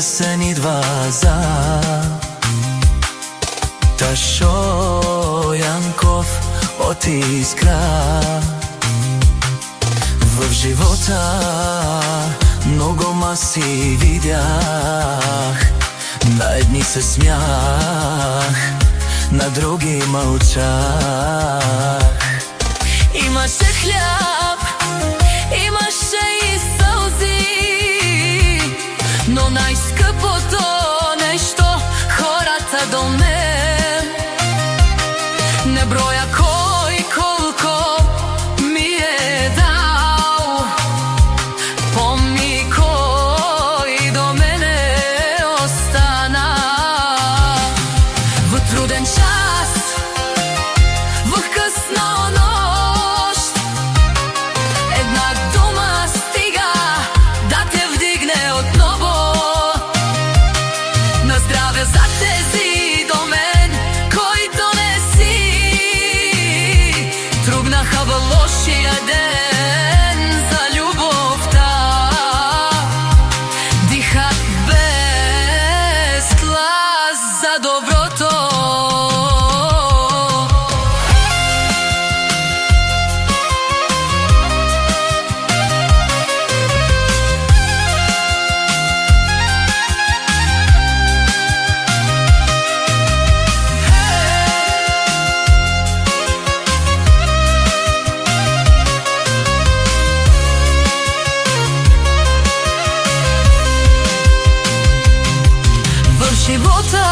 песен идва за Ташо Јанков од Искра. В живота многу маси видях, на едни се смях, на други мълчах. Имаше хляб, имаше и сълзи, но најскъпото нешто хората до мен не броја кој колко ми е дал. Помни кој до мене остана во труден час, во късно нощ. Една дума стига да те вдигне отново. На здраве за тези до мен кои донеси. Трогнаха во лошия ден за љубовта. Дихат без глас за доброто. Живота